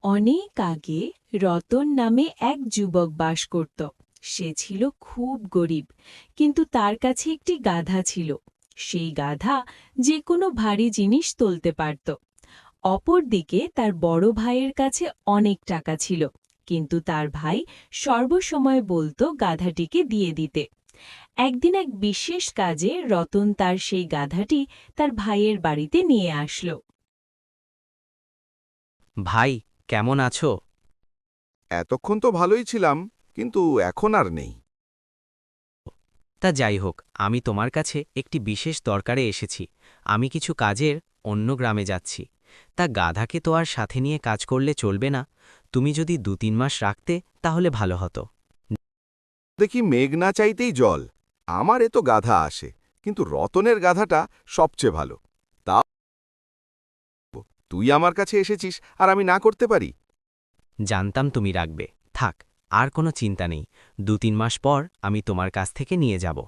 অনেক আগে রতন নামে এক যুবক বাস করত। সে ছিল খুব গরিব, কিন্তু তার কাছে একটি গাধা ছিল। সেই গাধা যে কোনো ভারী জিনিস তুলতে পারত। অপরদিকে তার বড় ভাইয়ের কাছে অনেক টাকা ছিল, কিন্তু তার ভাই সর্বসময় বলতো গাধাটিকে দিয়ে দিতে। একদিন এক বিশেষ কাজে রতন তার সেই গাধাটি তার ভাইয়ের বাড়িতে নিয়ে আসলো। ভাই, কেমন আছো? এতক্ষণ তো ভালোই ছিলাম, কিন্তু এখন আর নেই। তা যাই হোক, আমি তোমার কাছে একটি বিশেষ দরকারে এসেছি। আমি কিছু কাজের অন্য গ্রামে যাচ্ছি। তা গাধাকে তো আর সাথে নিয়ে কাজ করলে চলবে না। তুমি যদি ২-৩ মাস রাখতে তাহলে ভালো হতো। দেখি মেঘ না চাইতেই জল। আমার এ তো গাধা আসে, কিন্তু রতনের গাধাটা সবচেয়ে ভালো। তা তুই আমার কাছে এসেছিস আর আমি না করতে পারি? জানতাম তুমি রাখবে। থাক, আর কোনো চিন্তা নেই। ২-৩ মাস পর আমি তোমার কাছ থেকে নিয়ে যাব।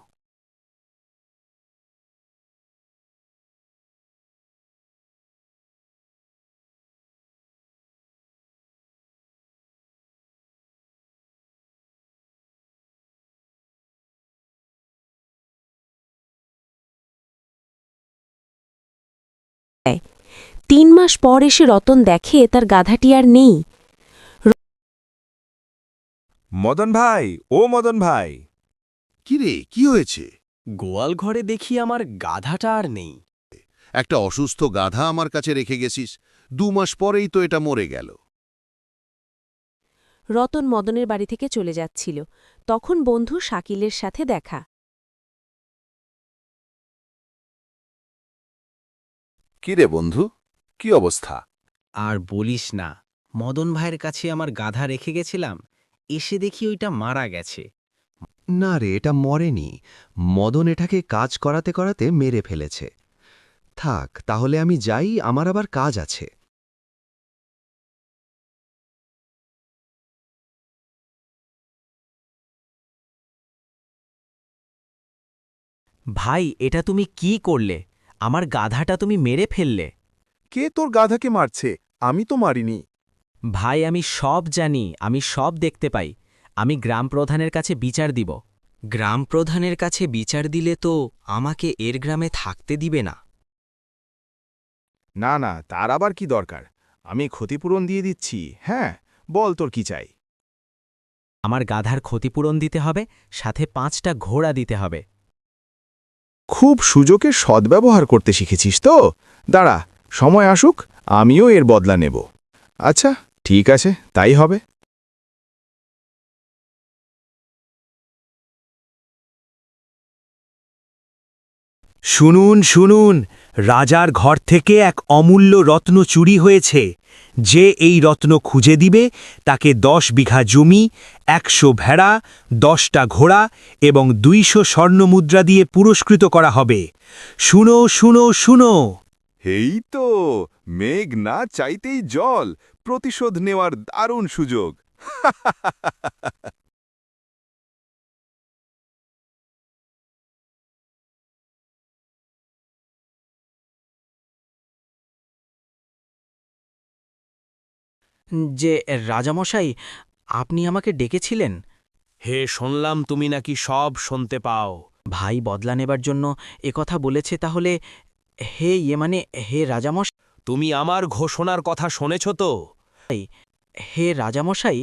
দেয়। ৩ মাস পর এসে রতন দেখে তার গাধাটি আর নেই। মদন ভাই, ও মদন ভাই! কি রে, কি হয়েছে? গোয়াল ঘরে দেখি আমার গাধাটা আর নেই। একটা অসুস্থ গাধা আমার কাছে রেখে গেছিস। ২ মাস পরেই তো এটা মরে গেল। রতন মদনের বাড়ি থেকে চলে যাচ্ছিল, তখন বন্ধু শাকিলের সাথে দেখা। কি রে বন্ধু, কি অবস্থা? আর বলিস না, মদন ভাইয়ের কাছে আমার গাধা রেখে গেছিলাম, এসে দেখি ওইটা মারা গেছে। না রে, এটা মরেনি। মদন এটাকে কাজ করাতে করাতে মেরে ফেলেছে। থাক, তাহলে আমি যাই, আমার আবার কাজ আছে। ভাই, এটা তুমি কি করলে? আমার গাধাটা তুমি মেরে ফেললে। কে তোর গাধাকে মারছে? আমি তো মারিনি। ভাই, আমি সব জানি, আমি সব দেখতে পাই। আমি গ্রাম প্রধানের কাছে বিচার দিব। গ্রাম প্রধানের কাছে বিচার দিলে তো আমাকে এর গ্রামে থাকতে দিবে না। না না, তার আবার কি দরকার? আমি ক্ষতিপূরণ দিয়ে দিচ্ছি। হ্যাঁ, বল তোর কি চাই? আমার গাধার ক্ষতিপূরণ দিতে হবে, সাথে ৫টা ঘোড়া দিতে হবে। খুব সুযোগের সদ্ব্যবহার করতে শিখেছিস তো। দাঁড়া, সময় আসুক, আমিও এর বদলা নেব। আচ্ছা, ঠিক আছে, তাই হবে। শুনুন শুনুন, রাজার ঘর থেকে এক অমূল্য রত্ন চুরি হয়েছে। যে এই রত্ন খুঁজে দিবে তাকে ১০ বিঘা জমি, ১০০ ভেড়া, ১০টা ঘোড়া এবং ২০০ স্বর্ণমুদ্রা দিয়ে পুরস্কৃত করা হবে। শুনো শুনো শুনো। এই তো, মেঘ না চাইতেই জল, প্রতিশোধ নেওয়ার দারুণ সুযোগ। যে রাজামশাই, আপনি আমাকে ডেকেছিলেন? হে, শুনলাম তুমি নাকি সব শুনতে পাও। ভাই বদলা নেবার জন্য একথা বলেছে, তাহলে হে রাজামশাই। তুমি আমার ঘোষণার কথা শুনেছ তো? হে রাজামশাই,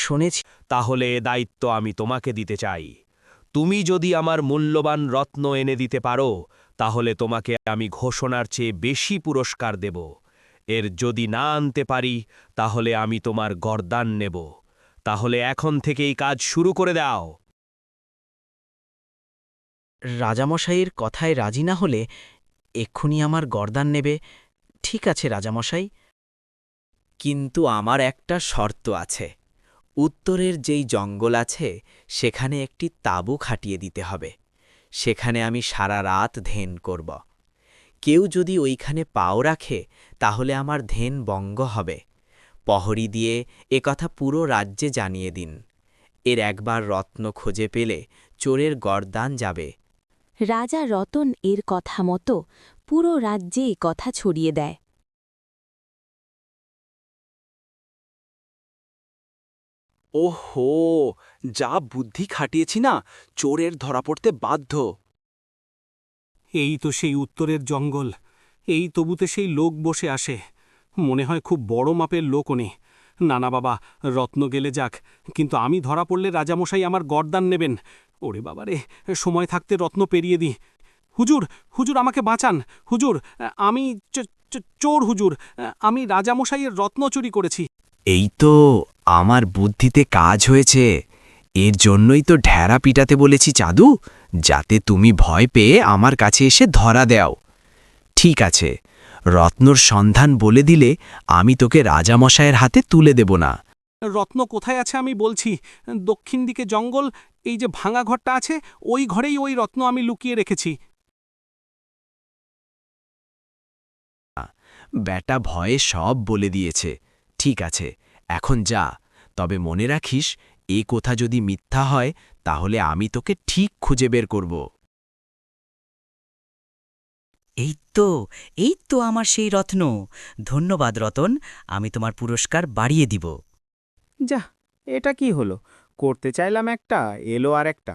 শুনেছি। তাহলে এ দায়িত্ব আমি তোমাকে দিতে চাই। তুমি যদি আমার মূল্যবান রত্ন এনে দিতে পারো, তাহলে তোমাকে আমি ঘোষণার চেয়ে বেশি পুরস্কার দেব। এর যদি না আনতে পারি, তাহলে আমি তোমার গর্দান নেব। তাহলে এখন থেকেই কাজ শুরু করে দাও। রাজামশাইয়ের কথায় রাজি না হলে এক্ষুনি আমার গর্দান নেবে। ঠিক আছে রাজামশাই, কিন্তু আমার একটা শর্ত আছে। উত্তরের যেই জঙ্গল আছে সেখানে একটি তাঁবু খাটিয়ে দিতে হবে। সেখানে আমি সারা রাত ধ্যান করব। কেউ যদি ওইখানে পাও রাখে তাহলে আমার ধ্যান ভঙ্গ হবে। প্রহরী দিয়ে একথা পুরো রাজ্যে জানিয়ে দিন। এর একবার রত্ন খুঁজে পেলে চোরের গর্দান যাবে। রাজা রতন এর কথা মতো পুরো রাজ্যে এ কথা ছড়িয়ে দেয়। ওহো, যা বুদ্ধি খাটিয়েছি না, চোরের ধরা পড়তে বাধ্য। এই তো সেই উত্তরের জঙ্গল, এই তবুতে সেই লোক বসে আসে। মনে হয় খুব বড় মাপের লোক উনি। না না বাবা, রত্ন গেলে যাক, কিন্তু আমি ধরা পড়লে রাজামশাই আমার গর্দান নেবেন। ওরে বাবারে, সময় থাকতে রত্ন পেরিয়ে দিই। হুজুর, হুজুর আমাকে বাঁচান। হুজুর, আমি চোর হুজুর, আমি রাজামশাইয়ের রত্ন চুরি করেছি। এই তো আমার বুদ্ধিতে কাজ হয়েছে। এর জন্যই তো ঢেরা পিটাতে বলেছি চাদু, যাতে তুমি ভয় পেয়ে আমার কাছে এসে ধরা দেও। ঠিক আছে, রত্নর সন্ধান বলে দিলে আমি তোকে রাজামশায়ের হাতে তুলে দেব না। রত্ন কোথায় আছে আমি বলছি। দক্ষিণ দিকে জঙ্গল, এই যে ভাঙা ঘরটা আছে, ওই ঘরেই ওই রত্ন আমি লুকিয়ে রেখেছি। ব্যাটা ভয়ে সব বলে দিয়েছে। ঠিক আছে, এখন যা, তবে মনে রাখিস, এ কথা যদি মিথ্যা হয় তাহলে আমি তোকে ঠিক খুঁজে বের করব। এই তো আমার সেই রত্ন। ধন্যবাদ রতন, আমি তোমার পুরস্কার বাড়িয়ে দিব। যা, এটা কি হলো? করতে চাইলাম একটা, এলো আর একটা।